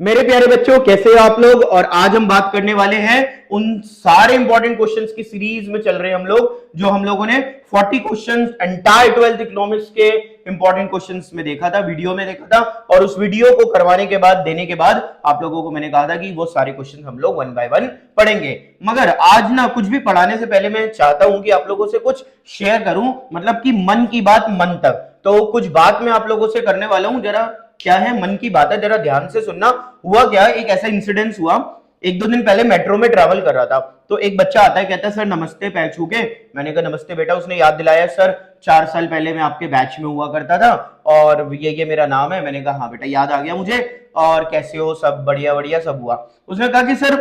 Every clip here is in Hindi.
मेरे प्यारे बच्चों, कैसे हो आप लोग। और आज हम बात करने वाले हैं उन सारे इंपॉर्टेंट क्वेश्चंस की सीरीज में चल रहे हैं हम लोग, जो हम लोगों ने 40 क्वेश्चंस एंटायर 12th इकोनॉमिक्स के इंपॉर्टेंट क्वेश्चंस में देखा था, वीडियो में देखा था। और उस वीडियो को करवाने के बाद, देने के बाद आप लोगों को मैंने कहा था कि वो सारे क्वेश्चन हम लोग वन बाय वन पढ़ेंगे। मगर आज ना, कुछ भी पढ़ाने से पहले मैं चाहता हूं कि आप लोगों से कुछ शेयर करूं, मतलब कि मन की बात मन तक। तो कुछ बात मैं आप लोगों से करने वाला हूं, जरा क्या है मन की बात है, जरा ध्यान से सुनना। हुआ क्या, एक ऐसा इंसिडेंस हुआ, एक दो दिन पहले मेट्रो में ट्रैवल कर रहा था, तो एक बच्चा आता है, कहता है सर नमस्ते पैर छू के। मैंने कहा नमस्ते बेटा। उसने याद दिलाया, सर 4 साल पहले मैं आपके बैच में हुआ करता था और ये मेरा नाम है। मैंने कहा हाँ बेटा, याद आ गया मुझे, और कैसे हो, सब बढ़िया बढ़िया सब हुआ। उसने कहा कि सर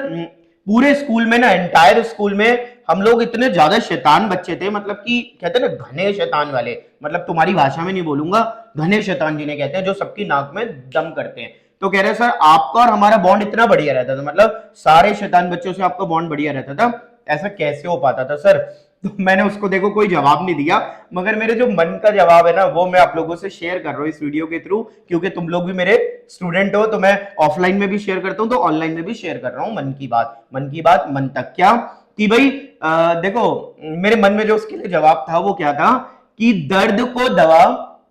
पूरे स्कूल में ना, एंटायर स्कूल में हम लोग इतने ज्यादा शैतान बच्चे थे, मतलब कि कहते हैं ना घने शैतान वाले, मतलब तुम्हारी भाषा में नहीं बोलूंगा, घने शैतान जिन्हें कहते हैं, जो सबकी नाक में दम करते हैं। तो कह रहे सर आपका और हमारा बॉन्ड इतना बढ़िया रहता था, मतलब सारे शैतान बच्चों से आपका बॉन्ड बढ़िया रहता था, ऐसा कैसे हो पाता था सर। तो मैंने उसको देखो कोई जवाब नहीं दिया, मगर मेरे जो मन का जवाब है ना, वो मैं आप लोगों से शेयर कर रहा हूं इस वीडियो के थ्रू, क्योंकि तुम लोग भी मेरे स्टूडेंट हो। तो मैं ऑफलाइन में भी शेयर करता हूं, तो ऑनलाइन में भी शेयर कर रहा हूं मन की बात मन तक। क्या कि भाई देखो, मेरे मन में जो उसके लिए जवाब था वो क्या था कि दर्द को दवा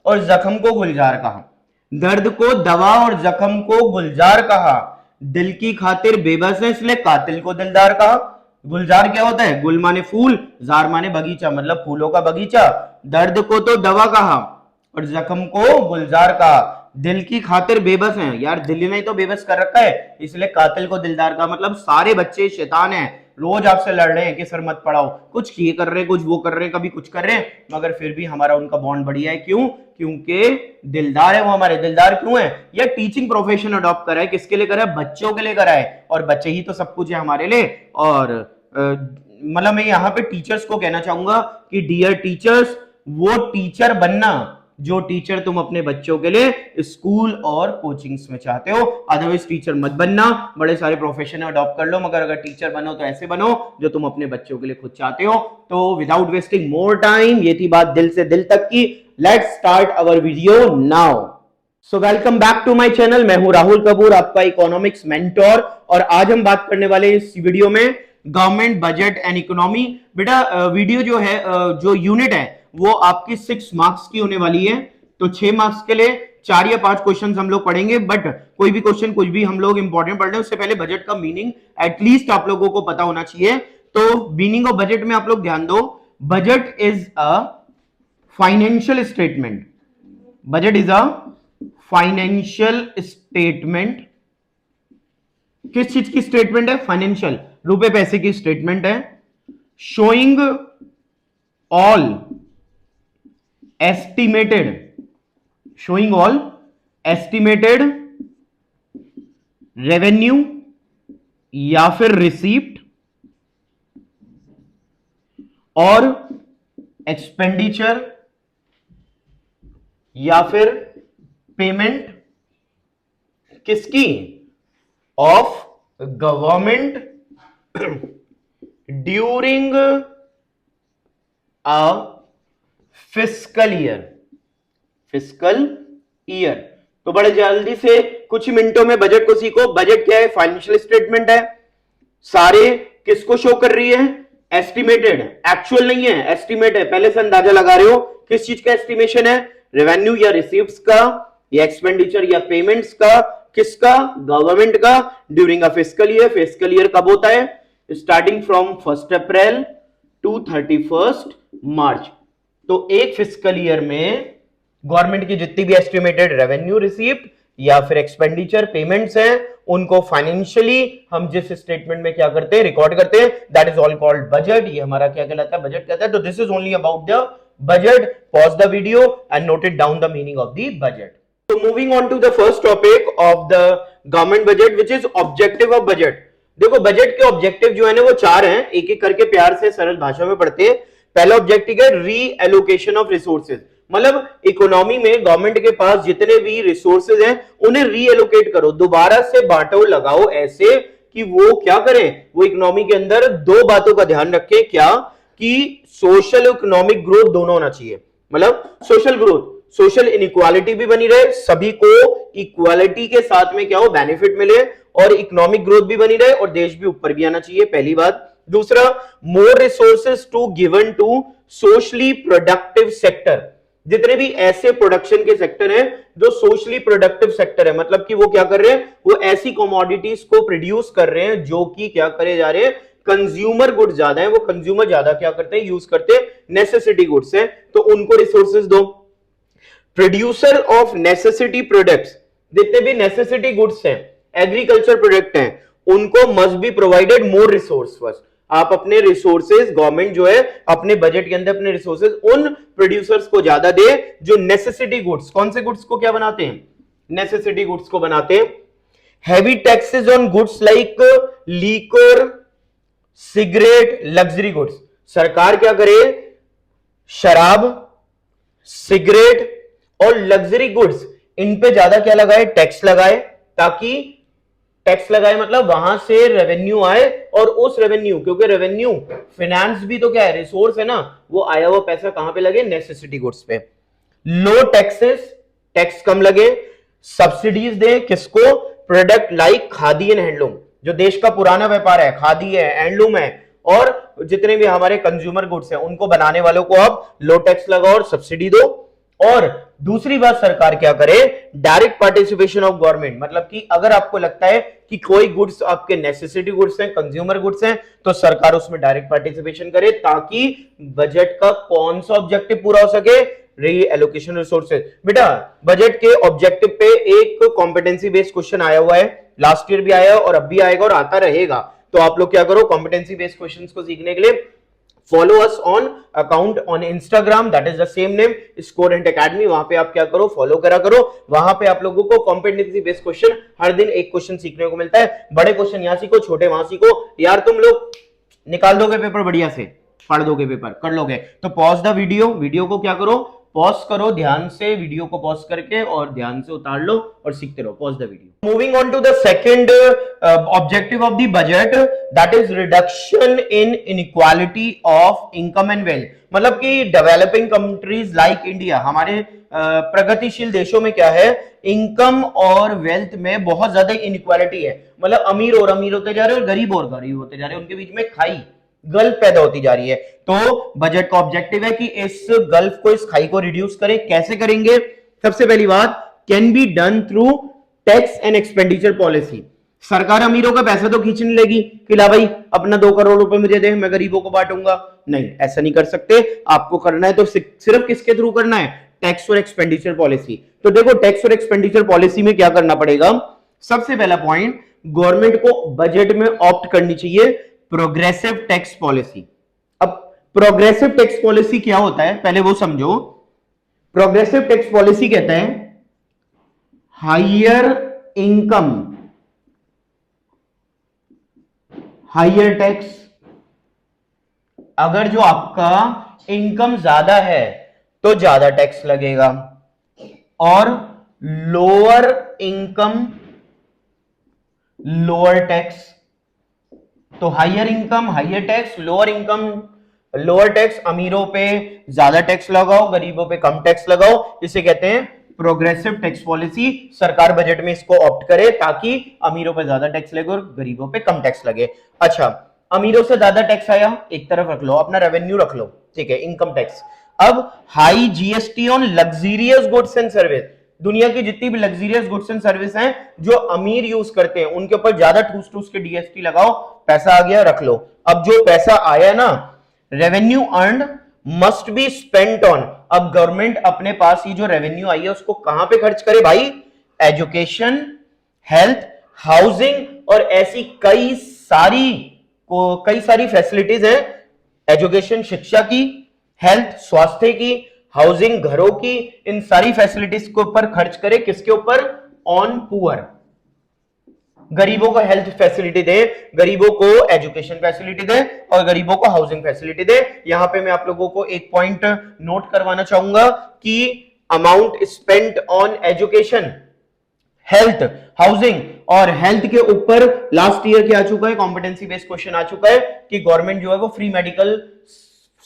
और जख्म को गुलजार कहा, दर्द को दवा और जख्म को गुलजार कहा, दिल की खातिर बेबस है इसलिए कातिल को दिलदार कहा। गुलजार क्या होता है, गुल माने फूल, जार माने बगीचा, मतलब फूलों का बगीचा। दर्द को तो दवा कहा और जख्म को गुलजार कहा, दिल की खातिर बेबस हैं, यार दिल ने तो बेबस कर रखा है, इसलिए कातिल को दिलदार का, मतलब सारे बच्चे शैतान हैं, रोज आपसे लड़ रहे हैं कि सर मत पढ़ाओ, कुछ ये कर रहे हैं, कुछ वो कर रहे हैं, कभी कुछ कर रहे हैं, मगर फिर भी हमारा उनका बॉन्ड बढ़िया है। क्यों? क्योंकि दिलदार है वो हमारे। दिलदार क्यों है? ये टीचिंग प्रोफेशन अडॉप्ट करा है, किसके लिए करा है? बच्चों के लिए करा है, और बच्चे ही तो सब कुछ है हमारे लिए। और मतलब मैं यहाँ पे टीचर्स को कहना चाहूंगा कि डियर टीचर्स, वो टीचर बनना जो टीचर तुम अपने बच्चों के लिए स्कूल और कोचिंग्स में चाहते हो। अदरवाइज टीचर मत बनना, बड़े सारे प्रोफेशन अडॉप्ट कर लो, मगर अगर टीचर बनो तो ऐसे बनो जो तुम अपने बच्चों के लिए खुद चाहते हो। तो विदाउट वेस्टिंग मोर टाइम, ये थी बात दिल से दिल तक की। Let's start our video now. So welcome back to my channel. मैं हूं राहुल कपूर, आपका इकोनॉमिक्स मेंटोर, और आज हम बात करने वाले हैं इस वीडियो में गवर्नमेंट बजट एंड इकोनॉमी। बेटा वीडियो जो है, जो यूनिट है, वो आपकी 6 मार्क्स की होने वाली है। तो 6 मार्क्स के लिए 4 या 5 क्वेश्चन हम लोग पढ़ेंगे, बट कोई भी क्वेश्चन कुछ भी हम लोग इंपॉर्टेंट पढ़ रहे हैं उससे पहले बजट का मीनिंग एटलीस्ट आप लोगों को पता होना चाहिए। तो मीनिंग ऑफ बजट में आप लोग ध्यान दो। Budget is a financial statement, budget is a financial statement. किस चीज की स्टेटमेंट है? फाइनेंशियल, रुपए पैसे की स्टेटमेंट है। Showing all estimated, showing all estimated revenue या फिर रिसीप्ट और एक्सपेंडिचर या फिर पेमेंट किसकी? Of government during a fiscal year, fiscal year. तो बड़े जल्दी से कुछ मिनटों में बजट को सीखो। बजट क्या है? फाइनेंशियल स्टेटमेंट है। सारे किसको शो कर रही है? एस्टिमेटेड, एक्चुअल नहीं है, एस्टिमेट है। पहले से अंदाजा लगा रहे हो किस चीज का एस्टिमेशन है? रेवेन्यू या रिसीव्स का, या एक्सपेंडिचर या पेमेंट्स का। किसका? गवर्नमेंट का, during a fiscal year. Fiscal year कब होता है? स्टार्टिंग फ्रॉम 1 अप्रैल टू 31 मार्च। तो एक फिस्कल ईयर में गवर्नमेंट की जितनी भी एस्टिमेटेड रेवेन्यू, रिसीप्ट या फिर एक्सपेंडिचर, पेमेंट्स हैं, उनको फाइनेंशियली हम जिस स्टेटमेंट में क्या करते हैं? रिकॉर्ड करते हैं। That is all called budget. ये हमारा क्या कहलाता है? बजट कहता है। तो this is only about the budget. Pause the video and note it down the meaning of the budget. So moving on to the first topic of the government budget, which is objective of budget. देखो बजट के ऑब्जेक्टिव जो है ना, वो 4 हैं, एक एक करके प्यार से सरल भाषा में पढ़ते हैं। पहला ऑब्जेक्टिव है री एलोकेशन ऑफ रिसोर्सेज, मतलब इकोनॉमी में गवर्नमेंट के पास जितने भी रिसोर्सेज हैं उन्हें री एलोकेट करो, दोबारा से बांटो, लगाओ ऐसे कि वो क्या करें? वो इकोनॉमी के अंदर 2 बातों का ध्यान रखें। क्या? कि सोशल इकोनॉमिक ग्रोथ दोनों होना चाहिए, मतलब सोशल ग्रोथ। सोशल इनइक्वालिटी भी बनी रहे, सभी को इक्वालिटी के साथ में क्या हो, बेनिफिट मिले, और इकोनॉमिक ग्रोथ भी बनी रहे, और देश भी ऊपर भी आना चाहिए, पहली बात। दूसरा, more resources to given to socially productive sector. जितने भी ऐसे प्रोडक्शन के सेक्टर हैं जो सोशली प्रोडक्टिव सेक्टर है, मतलब कि वो क्या कर रहे हैं, वो ऐसी कमोडिटीज को प्रोड्यूस कर रहे हैं जो कि क्या करे जा रहे हैं, कंज्यूमर गुड्स ज्यादा है, वो कंज्यूमर ज्यादा क्या करते हैं, यूज करते हैं, नेसेसिटी गुड्स हैं, तो उनको रिसोर्सेज दो। प्रोड्यूसर ऑफ नेसेसिटी प्रोडक्ट्स, जितने भी नेसेसिटी गुड्स हैं, एग्रीकल्चर प्रोडक्ट हैं, उनको must be provided more resource. First आप अपने रिसोर्सेज, गवर्नमेंट जो है अपने बजट के अंदर अपने रिसोर्सेज उन प्रोड्यूसर्स को ज्यादा दे जो नेसेसिटी गुड्स, कौन से गुड्स को क्या बनाते हैं, नेसेसिटी गुड्स को बनाते हैं। Heavy taxes on goods like liquor, cigarette, luxury goods. सरकार क्या करे, शराब, सिगरेट और लग्जरी गुड्स, इन पे ज्यादा क्या लगाए, टैक्स लगाए, ताकि टैक्स लगाए मतलब वहां से रेवेन्यू आए, और उस रेवेन्यू, क्योंकि रेवेन्यू फाइनेंस भी तो क्या है, रिसोर्स है ना, वो आया हुआ पैसा कहां पे लगे, नेसेसिटी गुड्स पे। लो टैक्सेस, टैक्स कम लगे। सब्सिडीज दे, किसको, product like khadi and handloom, जो देश का पुराना व्यापार है, खादी है, हैंडलूम है, और जितने भी हमारे कंज्यूमर गुड्स हैं, उनको बनाने वालों को अब लो टैक्स लगाओ और सब्सिडी दो। और दूसरी बात, सरकार क्या करे, डायरेक्ट पार्टिसिपेशन ऑफ गवर्नमेंट, मतलब कि अगर आपको लगता है कि कोई गुड्स आपके नेसेसिटी गुड्स हैं, कंज्यूमर गुड्स हैं, तो सरकार उसमें डायरेक्ट पार्टिसिपेशन करे, ताकि बजट का कौन सा ऑब्जेक्टिव पूरा हो सके, री एलोकेशन रिसोर्सेज। बेटा बजट के ऑब्जेक्टिव पे एक कॉम्पिटेंसी बेस्ड क्वेश्चन आया हुआ है, लास्ट ईयर भी आया और अब भी आएगा और आता रहेगा, तो आप लोग क्या करो, कॉम्पिटेंसी बेस्ड क्वेश्चंस को सीखने के लिए follow us on account on Instagram, that is the same name, Scorent Academy. वहां पे आप क्या करो, फॉलो करा करो, वहां पे आप लोगों को कॉम्पिटेंसी बेस्ड क्वेश्चन हर दिन एक क्वेश्चन सीखने को मिलता है। बड़े क्वेश्चन यहां सीखो, छोटे वहां सीखो। यार तुम लोग निकाल दोगे पेपर बढ़िया से, पढ़ दोगे पेपर, कर लोगे, तो पॉज द वीडियो, वीडियो को क्या करो, पॉज करो ध्यान से, वीडियो को पॉज करके और ध्यान से उतार लो और सीखते रहो। Pause the video. Moving on to the second objective of the budget, that is reduction in inequality of income and wealth. मतलब कि डेवलपिंग कंट्रीज लाइक इंडिया, हमारे प्रगतिशील देशों में क्या है, इनकम और वेल्थ में बहुत ज्यादा इनइक्वालिटी है, मतलब अमीर और अमीर होते जा रहे हैं और गरीब होते जा रहे हैं, उनके बीच में खाई, गल्फ पैदा होती जा रही है। तो बजट का ऑब्जेक्टिव है कि इस गल्फ को, इस खाई को रिड्यूस करें। कैसे करेंगे, सबसे पहली बात, can be done through tax and expenditure policy. सरकार अमीरों का पैसा तो खींचने लगी कि ला भाई अपना 2 करोड़ रुपए मुझे दे, मैं गरीबों को बांटूंगा, नहीं ऐसा नहीं कर सकते। आपको करना है तो सिर्फ किसके थ्रू करना है, टैक्स और एक्सपेंडिचर पॉलिसी। तो देखो टैक्स और एक्सपेंडिचर पॉलिसी में क्या करना पड़ेगा, सबसे पहला पॉइंट, गवर्नमेंट को बजट में ऑप्ट करनी चाहिए प्रोग्रेसिव टैक्स पॉलिसी। अब प्रोग्रेसिव टैक्स पॉलिसी क्या होता है, पहले वो समझो। प्रोग्रेसिव टैक्स पॉलिसी कहता है हायर इनकम हायर टैक्स। अगर जो आपका इनकम ज्यादा है तो ज्यादा टैक्स लगेगा, और लोअर इनकम लोअर टैक्स। तो higher income higher tax, lower income lower tax, अमीरों पे ज्यादा टैक्स लगाओ, गरीबों पे कम टैक्स लगाओ, इसे कहते हैं प्रोग्रेसिव टैक्स पॉलिसी। सरकार बजट में इसको ऑप्ट करे ताकि अमीरों पे ज्यादा टैक्स लगे और गरीबों पे कम टैक्स लगे। अच्छा, अमीरों से ज्यादा टैक्स आया, एक तरफ रख लो, अपना रेवेन्यू रख लो, ठीक है, इनकम टैक्स। अब high GST on luxurious goods and service. दुनिया की जितनी भी लग्जरियस गुड्स एंड सर्विस हैं जो अमीर यूज करते हैं, उनके ऊपर ज्यादा ठूस के जीएसटी लगाओ, पैसा आ गया, रख लो। अब जो पैसा आया ना, revenue earned must be spent on. अब गवर्नमेंट अपने पास ये जो रेवेन्यू आई है उसको कहां पे खर्च करे भाई, एजुकेशन, हेल्थ, हाउसिंग और ऐसी कई सारी फैसिलिटीज हैं, एजुकेशन शिक्षा की, हेल्थ स्वास्थ्य की, हाउसिंग घरों की, इन सारी फैसिलिटीज के ऊपर खर्च करे। किसके ऊपर, ऑन पुअर। गरीबों को हेल्थ फैसिलिटी दे, गरीबों को एजुकेशन फैसिलिटी दे और गरीबों को हाउसिंग फैसिलिटी दे। यहां पे मैं आप लोगों को एक पॉइंट नोट करवाना चाहूंगा कि amount spent on education, health, housing और हेल्थ के ऊपर लास्ट ईयर क्या आ चुका है, कॉम्पिटेंसी बेस्ड क्वेश्चन आ चुका है कि गवर्नमेंट जो है वो फ्री मेडिकल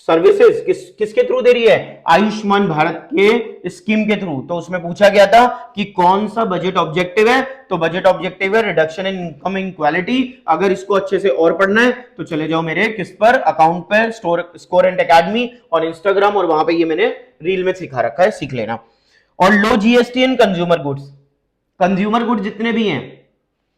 सर्विसेज किसके थ्रू दे रही है? आयुष्मान भारत के स्कीम के थ्रू। तो उसमें पूछा गया था कि कौन सा बजट ऑब्जेक्टिव है, तो बजट ऑब्जेक्टिव है रिडक्शन इन इनकम इनक्वालिटी। अगर इसको अच्छे से और पढ़ना है तो चले जाओ मेरे किस पर, अकाउंट पर, स्कोर एंड एकेडमी और इंस्टाग्राम, और वहां पे ये मैंने रील में सिखा रखा है, सीख लेना। और low GST in consumer goods, consumer goods जितने भी हैं,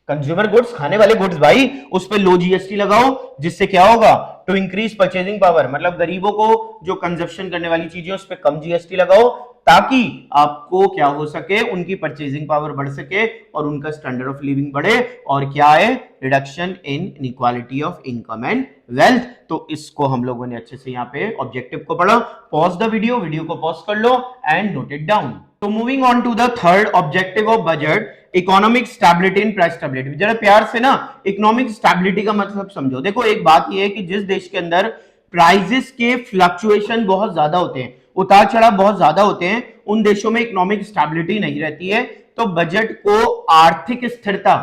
कंज्यूमर गुड्स खाने वाले गुड्स भाई, उस पे लो जीएसटी लगाओ, जिससे क्या होगा? टू इंक्रीज परचेजिंग पावर, मतलब गरीबों को जो कंजप्शन करने वाली चीजें उस पे कम जीएसटी लगाओ, ताकि आपको क्या हो सके, उनकी परचेजिंग पावर बढ़ सके और उनका स्टैंडर्ड ऑफ लिविंग बढ़े, और क्या है? Reduction in inequality of income and wealth. तो इसको हम लोगों ने अच्छे से यहाँ पे ऑब्जेक्टिव को पढ़ा। पॉज द वीडियो को पॉज कर लो एंड नोट इट डाउन। तो moving on to the third objective of budget, economic stability and price stability. जरा प्यार से ना इकोनॉमिक स्टेबिलिटी का मतलब समझो। देखो एक बात यह है कि जिस देश के अंदर प्राइजेस के फ्लक्चुएशन बहुत ज्यादा होते हैं, उतार चढ़ाव बहुत ज्यादा होते हैं, उन देशों में इकोनॉमिक स्टेबिलिटी नहीं रहती है। तो बजट को आर्थिक स्थिरता,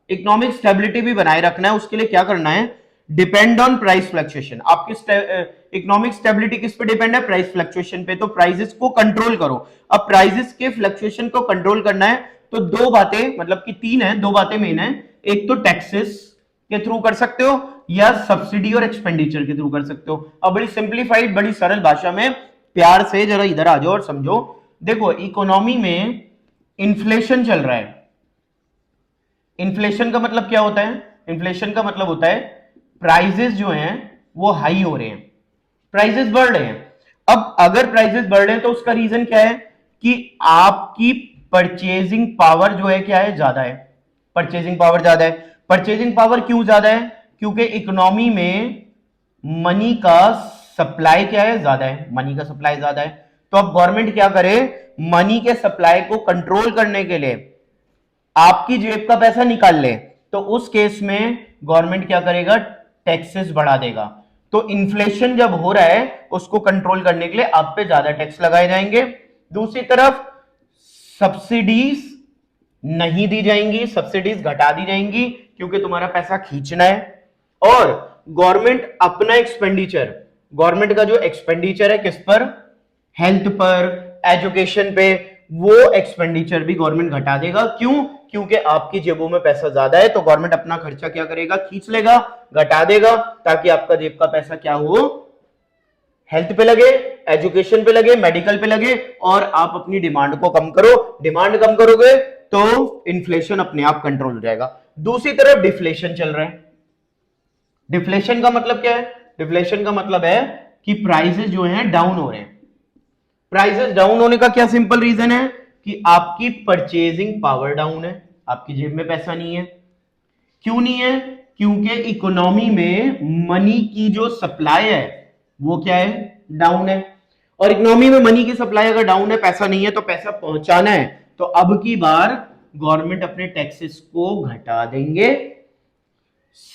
इकोनॉमिक स्टेबिलिटी भी बनाए रखना है, उसके लिए क्या करना है? Depend on price fluctuation. आपकी इकोनॉमिक स्टेबिलिटी किस पे डिपेंड है? प्राइस फ्लक्चुएशन पे। तो प्राइसेस को कंट्रोल करो। अब प्राइसेस के फ्लक्चुएशन को कंट्रोल करना है तो दो बातें, मतलब कि तीन है, दो बातें मेन है। एक तो टैक्सेस के थ्रू कर सकते हो, या सब्सिडी और एक्सपेंडिचर के थ्रू कर सकते हो। अब बड़ी सिंप्लीफाइड, बड़ी सरल भाषा में प्यार से जरा इधर आ जाओ और समझो। देखो इकोनॉमी में इन्फ्लेशन चल रहा है। इन्फ्लेशन का मतलब क्या होता है? इन्फ्लेशन का मतलब होता है प्राइजेस जो हैं वो हाई हो रहे हैं, प्राइजेस बढ़ रहे हैं। अब अगर प्राइजेस बढ़ रहे हैं तो उसका रीजन क्या है? कि आपकी परचेजिंग पावर जो है क्या है? ज्यादा है। परचेजिंग पावर ज्यादा है। परचेजिंग पावर क्यों ज्यादा है? क्योंकि इकोनॉमी में मनी का सप्लाई क्या है? ज्यादा है। मनी का सप्लाई ज्यादा है। तो अब गवर्नमेंट क्या करे? मनी के सप्लाई को कंट्रोल करने के लिए आपकी जेब का पैसा निकाल ले, तो उस केस में गवर्नमेंट क्या करेगा? टैक्सेस बढ़ा देगा। तो इन्फ्लेशन जब हो रहा है उसको कंट्रोल करने के लिए आप पे ज्यादा टैक्स लगाए जाएंगे। दूसरी तरफ सब्सिडीज नहीं दी जाएंगी, सब्सिडीज घटा दी जाएंगी, क्योंकि तुम्हारा पैसा खींचना है। और गवर्नमेंट अपना एक्सपेंडिचर, गवर्नमेंट का जो एक्सपेंडिचर है किस पर? हेल्थ पर, एजुकेशन पे, वो एक्सपेंडिचर भी गवर्नमेंट घटा देगा। क्यों? क्योंकि आपकी जेबों में पैसा ज्यादा है, तो गवर्नमेंट अपना खर्चा क्या करेगा? खींच लेगा, घटा देगा, ताकि आपका जेब का पैसा क्या हो? हेल्थ पे लगे, एजुकेशन पे लगे, मेडिकल पे लगे, और आप अपनी डिमांड को कम करो। डिमांड कम करोगे तो इन्फ्लेशन अपने आप कंट्रोल हो जाएगा। दूसरी तरफ डिफ्लेशन चल रहा है। डिफ्लेशन का मतलब क्या है? डिफ्लेशन का मतलब है कि प्राइसेस जो हैं डाउन हो रहे हैं। प्राइसेस डाउन होने का क्या सिंपल रीजन है? कि आपकी परचेजिंग पावर डाउन है, आपकी जेब में पैसा नहीं है। क्यों नहीं है? क्योंकि इकोनॉमी में मनी की जो सप्लाई है वो क्या है? डाउन है। और इकोनॉमी में मनी की सप्लाई अगर डाउन है, पैसा नहीं है, तो पैसा पहुंचाना है, तो अब की बार गवर्नमेंट अपने टैक्सेस को घटा देंगे,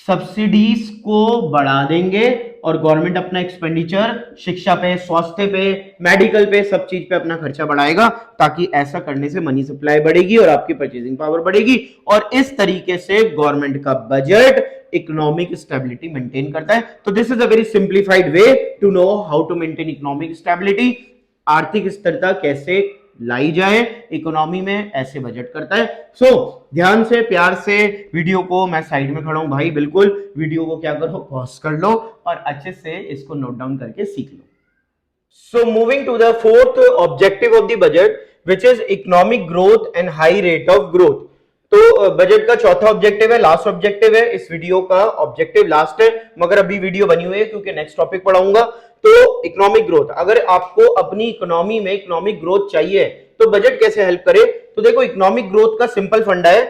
सब्सिडीज को बढ़ा देंगे, और गवर्नमेंट अपना एक्सपेंडिचर शिक्षा पे, स्वास्थ्य पे, मेडिकल पे, सब चीज पे अपना खर्चा बढ़ाएगा, ताकि ऐसा करने से मनी सप्लाई बढ़ेगी और आपकी परचेजिंग पावर बढ़ेगी। और इस तरीके से गवर्नमेंट का बजट इकोनॉमिक स्टेबिलिटी मेंटेन करता है। तो this is a very simplified way to know how to maintain economic stability. आर्थिक स्थिरता कैसे लाई जाए इकोनॉमी में, ऐसे बजट करता है। सो ध्यान से, प्यार से वीडियो को, मैं साइड में खड़ा हूं भाई, बिल्कुल वीडियो को क्या करो? पॉज कर लो और अच्छे से इसको नोट डाउन करके सीख लो। So moving to the fourth objective of the budget, which is economic growth and high rate of growth. तो बजट का चौथा ऑब्जेक्टिव है, लास्ट ऑब्जेक्टिव है। इस वीडियो का ऑब्जेक्टिव लास्ट है, मगर अभी वीडियो बनी हुई है क्योंकि नेक्स्ट टॉपिक पढ़ाऊंगा। तो इकोनॉमिक ग्रोथ, अगर आपको अपनी इकोनॉमी में इकोनॉमिक ग्रोथ चाहिए तो बजट कैसे हेल्प करे? तो देखो इकोनॉमिक ग्रोथ का सिंपल फंडा है,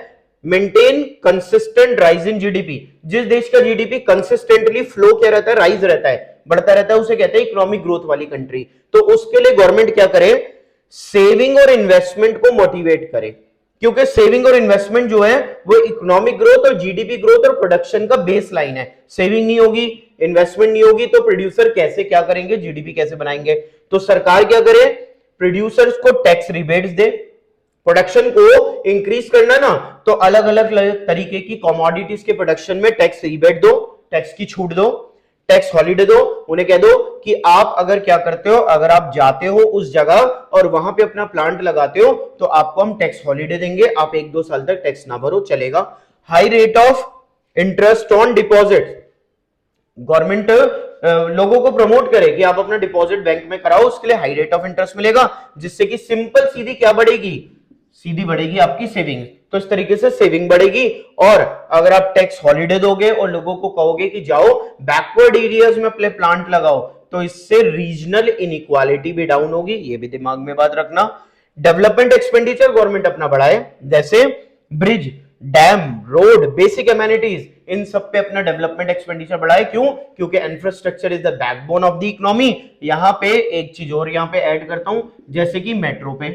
maintain consistent rise in GDP. जिस देश का जीडीपी कंसिस्टेंटली फ्लो क्या रहता है? राइज रहता है, बढ़ता रहता है, उसे कहते हैं इकोनॉमिक ग्रोथ वाली कंट्री। तो उसके लिए गवर्नमेंट क्या करे? सेविंग और इन्वेस्टमेंट को मोटिवेट करे, क्योंकि सेविंग और इन्वेस्टमेंट जो है वो इकोनॉमिक ग्रोथ और जीडीपी ग्रोथ और प्रोडक्शन का बेस लाइन है। सेविंग नहीं होगी, इन्वेस्टमेंट नहीं होगी, तो प्रोड्यूसर कैसे क्या करेंगे? जीडीपी कैसे बनाएंगे? तो सरकार क्या करे? प्रोड्यूसर्स को टैक्स रिबेट्स दे। प्रोडक्शन को इंक्रीज करना ना, तो अलग अलग तरीके की कमोडिटीज के प्रोडक्शन में टैक्स रिबेट दो, टैक्स की छूट दो। टैक्स हॉलीडे दो, उन्हें कह दो कि आप अगर क्या करते हो, अगर आप जाते हो उस जगह और वहां पे अपना प्लांट लगाते हो तो आपको हम टैक्स हॉलीडे देंगे, आप 1-2 साल तक टैक्स ना भरो, चलेगा। High rate of interest on deposit, government लोगों को प्रमोट करे कि आप अपना डिपॉजिट बैंक में कराओ, उसके लिए हाई रेट ऑफ इंटरेस्ट मिलेगा, जिससे कि सिंपल सीधी क्या बढ़ेगी, सीधी बढ़ेगी आपकी सेविंग। तो इस तरीके से सेविंग बढ़ेगी। और अगर आप टैक्स हॉलीडे दोगे और लोगों को कहोगे कि जाओ बैकवर्ड एरियाज में अपने प्लांट लगाओ, तो इससे रीजनल इनइक्वालिटी भी डाउन होगी, ये भी दिमाग में बात रखना। डेवलपमेंट एक्सपेंडिचर गवर्नमेंट अपना बढ़ाए, जैसे bridge, dam, road, basic amenities, इन सब पे अपना डेवलपमेंट एक्सपेंडिचर बढ़ाए। क्यों? क्योंकि infrastructure is the backbone of the economy. यहां पे एक चीज और यहां पे ऐड करता हूं, जैसे कि मेट्रो पे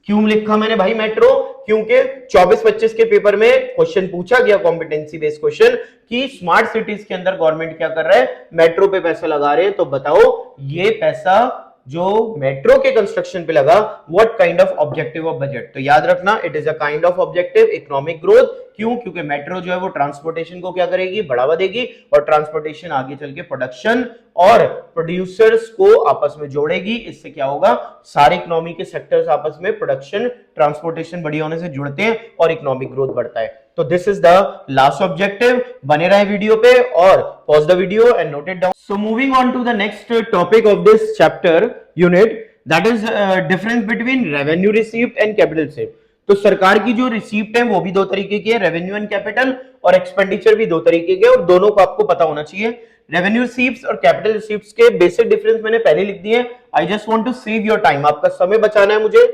क्यों लिखा मैंने भाई मेट्रो, क्योंकि 24-25 के पेपर में क्वेश्चन पूछा गया, कॉम्पिटेंसी बेस्ड क्वेश्चन, कि स्मार्ट सिटीज के अंदर गवर्नमेंट क्या कर रहा है, मेट्रो पे पैसा लगा रहे हैं, तो बताओ ये पैसा जो मेट्रो के कंस्ट्रक्शन पे लगा, what kind of objective of budget, तो याद रखना it is a kind of objective economic growth. क्यों? क्योंकि मेट्रो जो है वो ट्रांसपोर्टेशन को क्या करेगी, बढ़ावा देगी, और ट्रांसपोर्टेशन आगे चल के प्रोडक्शन और प्रोड्यूसर्स को आपस में जोड़ेगी। इससे क्या होगा, सारे इकोनॉमी के सेक्टर्स आपस में प्रोडक्शन ट्रांसपोर्टेशन बढ़िया होने से जुड़ते हैं और इकोनॉमिक ग्रोथ बढ़ता है। तो this is the last objective. बने रहे वीडियो पे और pause the video and note it down. So moving on to the next topic of this chapter unit, that is difference between revenue received and capital received. तो सरकार की जो रिसीप्ट है वो भी दो तरीके की है, रेवेन्यू एंड कैपिटल, और एक्सपेंडिचर भी दो तरीके के, और दोनों को आपको पता होना चाहिए। रेवेन्यू रिसीप्ट्स और कैपिटल रिसीप्ट्स के बेसिक डिफरेंस मैंने पहले लिख दिए। I just want to save your time, आपका समय बचाना है मुझे।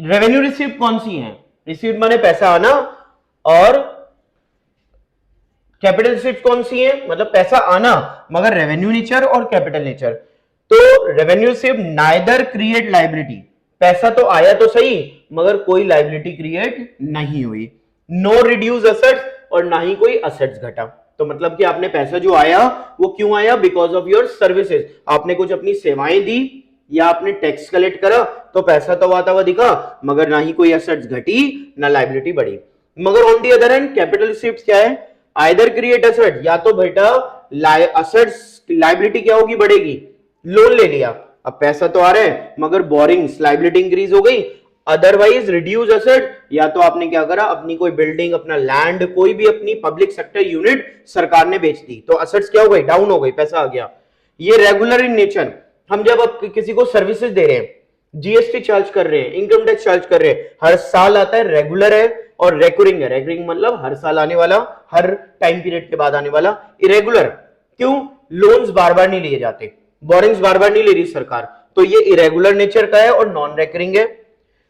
रेवेन्यू रिसीप्ट कौन सी है? रिसीप्ट माने पैसा आना, और कैपिटल रिसीप्ट कौन सी है? मतलब पैसा आना मगर रेवेन्यू नेचर और कैपिटल नेचर। तो revenue receipt neither create liability, पैसा तो आया तो सही मगर कोई लायबिलिटी क्रिएट नहीं हुई, नो रिड्यूस एसेट्स, और ना ही कोई एसेट्स घटा। तो मतलब कि आपने पैसा जो आया वो क्यों आया, बिकॉज ऑफ योर सर्विसेज, आपने कुछ अपनी सेवाएं दी या आपने टैक्स कलेक्ट करा, तो पैसा तो आता हुआ दिखा मगर ना ही कोई एसेट्स घटी ना लायबिलिटी बढ़ी। मगर on the other hand capital receipts क्या है, आइदर क्रिएट एसेट, या तो बेटा एसेट्स लायबिलिटी क्या होगी, बढ़ेगी, लोन ले लिया, अब पैसा तो आ रहा है मगर बोरिंग्स लायबिलिटी इंक्रीज हो गई, अदरवाइज रिड्यूस एसेट, या तो आपने क्या करा, अपनी कोई बिल्डिंग, अपना लैंड, कोई भी अपनी पब्लिक सेक्टर यूनिट सरकार ने बेच दी, तो एसेट्स क्या हो गई, डाउन हो गई, पैसा आ गया। ये रेगुलर इन नेचर, हम जब अब किसी को सर्विसेज दे रहे हैं, जीएसटी चार्ज कर रहे हैं, इनकम टैक्स चार्ज कर रहे हैं, हर साल आता है, रेगुलर है, और रेकरिंग है, रेकरिंग मतलब हर साल आने वाला, हर टाइम पीरियड के बाद आने वाला। इरेगुलर क्यों, लोन्स बार बार नहीं लिए जाते, बोरिंग्स बार बार नहीं ले रही सरकार, तो ये इरेगुलर नेचर का है और नॉन रेकरिंग है।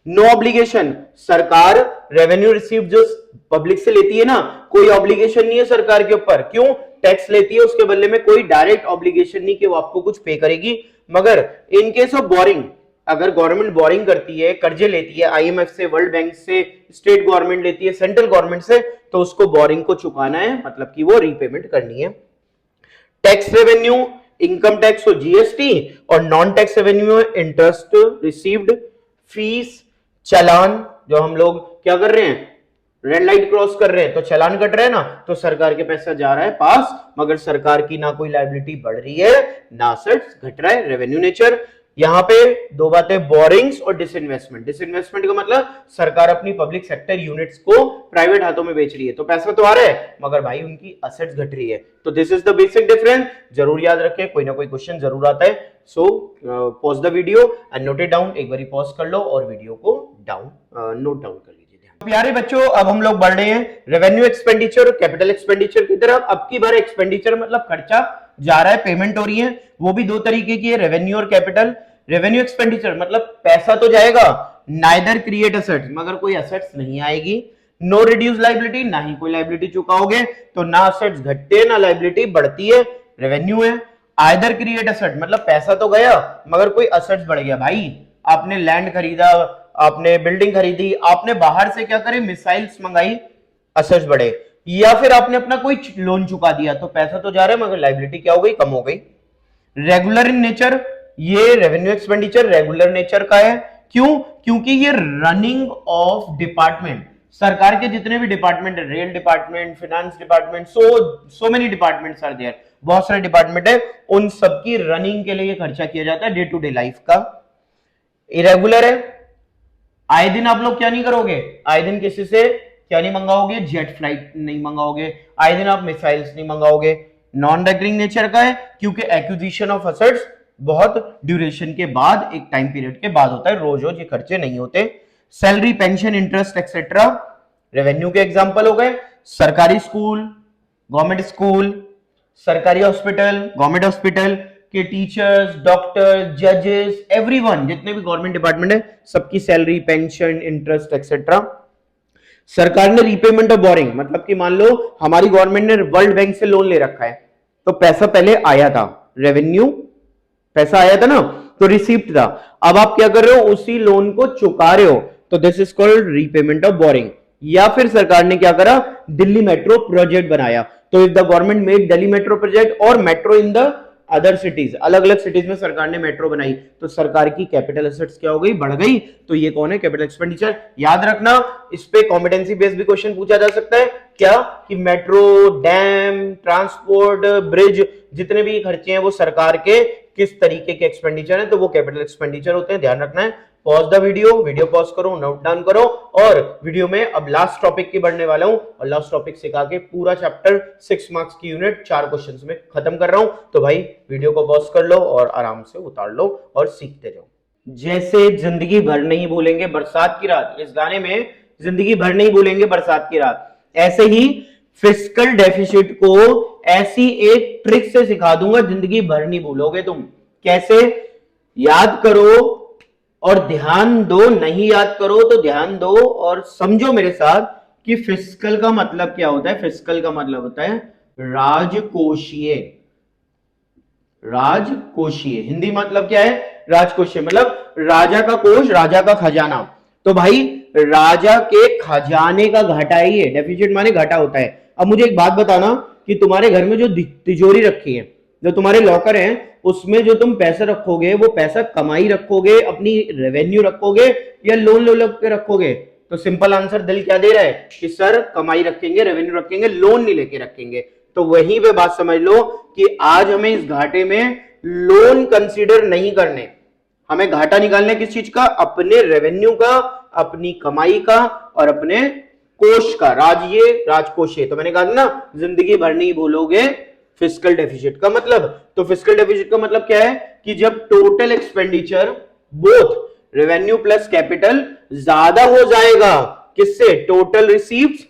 नो ऑब्लिगेशन, सरकार रेवेन्यू रिसीव जो पब्लिक से लेती है ना, कोई ऑब्लिगेशन नहीं है सरकार के ऊपर, क्यों, टैक्स लेती है, उसके बदले में कोई डायरेक्ट ऑब्लिगेशन नहीं कि वो आपको कुछ पे करेगी। मगर इन केस ऑफ बोरिंग, अगर गवर्नमेंट बोरिंग करती है, कर्जे लेती है आईएमएफ से, वर्ल्ड बैंक से, स्टेट गवर्नमेंट लेती है सेंट्रल गवर्नमेंट से, तो उसको बोरिंग को चुकाना है, मतलब कि वो रीपेमेंट करनी है। टैक्स रेवेन्यू, इनकम टैक्स और जीएसटी, और non tax revenue interest received, fees, challan, जो हम लोग क्या कर रहे हैं, रेड लाइट क्रॉस कर रहे हैं तो चालान कट रहा है ना, तो सरकार के पैसा जा रहा है पास, मगर सरकार की ना कोई लायबिलिटी बढ़ रही है ना एसेट्स घट रहा है, रेवेन्यू नेचर। यहां पे दो बातें, बोरिंग्स और डिसइन्वेस्टमेंट। डिसइन्वेस्टमेंट का मतलब सरकार अपनी पब्लिक सेक्टर यूनिट्स को प्राइवेट हाथों में बेच रही है, तो पैसा तो आ रहा है मगर भाई उनकी एसेट्स घट रही है। तो this is the basic difference, जरूर याद रखें, कोई ना कोई क्वेश्चन जरूर आता है। So pause the video and note it down, एक बार पॉज कर लो और वीडियो को नोट डाउन कर लीजिए। प्यारे बच्चों, अब हम लोग बढ़ रहे हैं रेवेन्यू एक्सपेंडिचर और कैपिटल एक्सपेंडिचर की तरफ। अब की बार एक्सपेंडिचर मतलब खर्चा जा रहा है, पेमेंट हो रही है, वो भी दो तरीके की है, रेवेन्यू और कैपिटल। रेवेन्यू एक्सपेंडिचर मतलब पैसा तो जाएगा, नाइदर क्रिएट एसेट्स, मगर कोई एसेट्स नहीं आएगी, नो रिड्यूस लायबिलिटी, ना ही कोई लायबिलिटी चुकाओगे, तो ना एसेट्स घटते ना लायबिलिटी बढ़ती है, रेवेन्यू है। आइदर क्रिएट एसेट मतलब पैसा तो गया मगर कोई एसेट्स बढ़ गया, भाई आपने लैंड खरीदा, आपने बिल्डिंग खरीदी, आपने बाहर से क्या करे, मिसाइल्स मंगाई, एसेट्स बढ़े, या फिर आपने अपना कोई लोन चुका दिया, तो पैसा तो जा रहा है मगर लायबिलिटी क्या हो गई, कम हो गई। रेगुलर इन नेचर, ये रेवेन्यू एक्सपेंडिचर रेगुलर नेचर का है, क्यों, क्योंकि ये रनिंग ऑफ डिपार्टमेंट, सरकार के जितने भी डिपार्टमेंट है, rail department, finance department, so many departments are there, बहुत सारे डिपार्टमेंट है, उन सबकी रनिंग के लिए खर्चा किया जाता है, डे टू डे लाइफ का। इरेगुलर है, आए दिन आप लोग क्या नहीं करोगे, आए दिन किसी से क्या नहीं मंगाओगे, जेट फ्लाइट नहीं मंगाओगे, आए दिन आप मिसाइल्स नहीं मंगाओगे। नॉन रेकरिंग नेचर का है क्योंकि एक्विजिशन ऑफ असेट्स बहुत ड्यूरेशन के बाद, एक टाइम पीरियड के बाद होता है, रोज रोज ये खर्चे नहीं होते। Salary, pension, interest etcetera revenue के एग्जांपल हो गए। सरकारी स्कूल, गवर्नमेंट स्कूल, सरकारी हॉस्पिटल, गवर्नमेंट हॉस्पिटल के टीचर्स, डॉक्टर, जजेस, एवरीवन, जितने भी गवर्नमेंट डिपार्टमेंट है सबकी सैलरी, पेंशन, इंटरेस्ट एक्सेट्रा। सरकार ने रीपेमेंट ऑफ बोरिंग, मतलब कि मान लो हमारी गवर्नमेंट ने वर्ल्ड बैंक से लोन ले रखा है, तो पैसा पहले आया था, रेवेन्यू पैसा आया था ना, तो रिसीप्ट था, अब आप क्या कर रहे हो, उसी लोन को चुका रहे हो, तो this is called repayment of boring. या फिर सरकार ने क्या करा, दिल्ली मेट्रो प्रोजेक्ट बनाया, तो if the government made Delhi metro project और metro in the other cities, अलग अलग सिटीज में सरकार ने मेट्रो बनाई, तो सरकार की कैपिटल एसेट्स क्या हो गई, बढ़ गई, तो ये कौन है, कैपिटल एक्सपेंडिचर। याद रखना, इस पे कॉम्पिटेंसी बेस्ड भी क्वेश्चन पूछा जा सकता है, क्या कि मेट्रो, डैम, ट्रांसपोर्ट, ब्रिज, जितने भी खर्चे हैं वो सरकार के किस तरीके के एक्सपेंडिचर है, तो वो कैपिटल एक्सपेंडिचर होते हैं, ध्यान रखना है। पॉज द वीडियो पॉज करो, नोट डाउन करो, और वीडियो में अब लास्ट टॉपिक की बढ़ने वाला हूं, और लास्ट टॉपिक सिखा के पूरा चैप्टर 6 मार्क्स की यूनिट 4 क्वेश्चंस में खत्म कर रहा हूं, तो भाई वीडियो को पॉज कर लो और आराम से उतार लो और सीखते जाओ। जैसे जिंदगी भर नहीं भूलेंगे बरसात की रात, इस गाने में जिंदगी भर नहीं भूलेंगे बरसात की रात, ऐसे ही फिस्कल डेफिसिट को ऐसी एक ट्रिक से सिखा दूंगा, जिंदगी भर नहीं भूलोगे तुम। कैसे, याद करो और ध्यान दो, नहीं याद करो तो ध्यान दो और समझो मेरे साथ कि फिस्कल का मतलब क्या होता है। फिस्कल का मतलब होता है राजकोषीय। राजकोषीय हिंदी मतलब क्या है, राजकोषीय मतलब राजा का कोष, राजा का खजाना। तो भाई राजा के खजाने का घाटा है ये, डेफिसिट माने घाटा होता है। अब मुझे एक बात बताना कि तुम्हारे घर में जो तिजोरी रखी है, जो तुम्हारे लॉकर है, उसमें जो तुम पैसा रखोगे वो पैसा कमाई रखोगे, अपनी रेवेन्यू रखोगे, या लोन लो के रखोगे? तो सिंपल आंसर दिल क्या दे रहा है कि सर कमाई रखेंगे, रेवेन्यू रखेंगे, लोन नहीं लेके रखेंगे। तो वहीं पे बात समझ लो कि आज हमें इस घाटे में लोन कंसीडर नहीं करने, हमें घाटा निकालने किस चीज का, अपने रेवेन्यू का, अपनी कमाई का और अपने कोष का, राजकोषीय। तो मैंने कहा ना जिंदगी भर नहीं भूलोगे फिस्कल डेफिसिट का मतलब। तो फिस्कल डेफिसिट का मतलब क्या है कि जब total expenditure both revenue plus capital ज्यादा हो जाएगा, किससे, टोटल रिसीव्स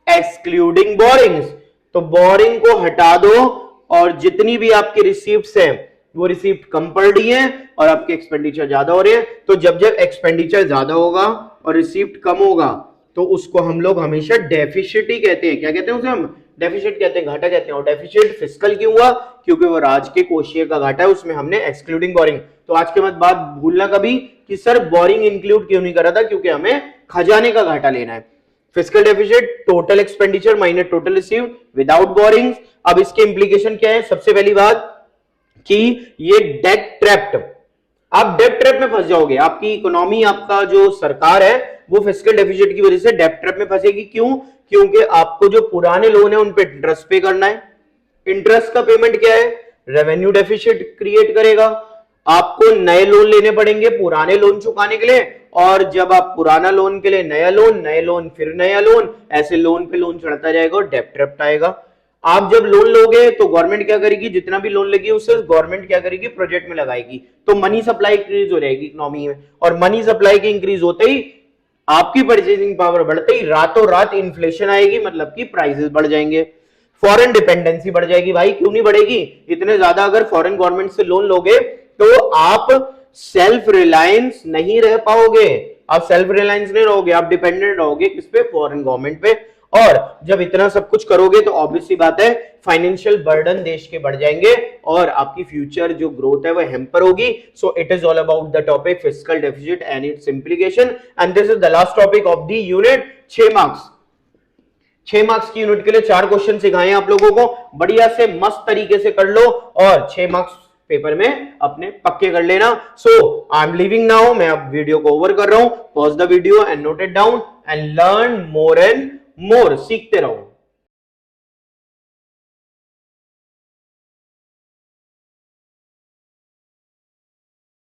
एक्सक्लूडिंग बोरिंग्स। तो बोरिंग को हटा दो और जितनी भी आपकी रिसीव्स है वो रिसीव्ट कम पड़ रही है और आपके एक्सपेंडिचर ज्यादा हो रहे हैं। तो जब जब एक्सपेंडिचर ज्यादा होगा और रिसीव्ट कम होगा तो उसको हम लोग हमेशा डेफिसिट ही कहते हैं। क्या कहते हैं उसे हम, डेफिसिट कहते हैं, घाटा कहते हैं। और डेफिसिट फिस्कल क्यों हुआ, क्योंकि वो राज के कोषीय का घाटा है, उसमें हमने एक्सक्लूडिंग बोरिंग। तो आज के बाद बात भूलना कभी कि सर बोरिंग इंक्लूड क्यों नहीं करा था, क्योंकि हमें खजाने का घाटा लेना है। Fiscal deficit total expenditure minus total receive without borings. अब इसके इंप्लीकेशन क्या है, सबसे पहली बात कि ये डेट ट्रैप्ड, आप डेट ट्रैप में फंस जाओगे। आपकी इकोनॉमी, आपका जो सरकार है वो फिस्कल डेफिसिट की वजह से डेट ट्रैप में फंसेगी। क्यों, क्योंकि आपको जो पुराने लोन है उन पे इंटरेस्ट पे करना है। इंटरेस्ट का पेमेंट क्या है, रेवेन्यू डेफिसिट क्रिएट करेगा। आपको नए लोन लेने पड़ेंगे पुराने लोन चुकाने के लिए, और जब आप पुराना लोन के लिए नया लोन, नए लोन फिर नया लोन, ऐसे लोन पे लोन चढ़ता जाएगा और डेट ट्रैप आएगा। आप जब लोन लोगे तो गवर्नमेंट क्या करेगी, जितना भी लोन लेगी उससे गवर्नमेंट क्या करेगी, प्रोजेक्ट में लगाएगी। तो मनी सप्लाई इंक्रीज हो जाएगी इकोनॉमी में, और मनी सप्लाई के इंक्रीज होते ही आपकी परचेसिंग पावर बढ़ते ही रातों रात इन्फ्लेशन आएगी, मतलब कि प्राइसेस बढ़ जाएंगे, फॉरेन डिपेंडेंसी बढ़ जाएगी। भाई क्यों नहीं बढ़ेगी, इतने ज्यादा अगर फॉरेन गवर्नमेंट से लोन लोगे तो आप सेल्फ रिलायंस नहीं रह पाओगे। आप सेल्फ रिलायंस नहीं रहोगे, आप डिपेंडेंट रहोगे किस पे, फॉरेन गवर्नमेंट पे। और जब इतना सब कुछ करोगे तो ऑब्वियस सी बात है फाइनेंशियल बर्डन देश के बढ़ जाएंगे और आपकी फ्यूचर जो ग्रोथ है वो हैम्पर होगी। So it is all about the topic fiscal deficit and it's implication, and this is the last topic of the unit. 6 marks की यूनिट के लिए 4 क्वेश्चन सिखाए आप लोगों को, बढ़िया से मस्त तरीके से कर लो और 6 मार्क्स पेपर में अपने पक्के कर लेना। सो आई एम लीविंग नाउ, मैं अब वीडियो को ओवर कर रहा हूं। Pause the video and note it down and learn more and more, सीखते रहो।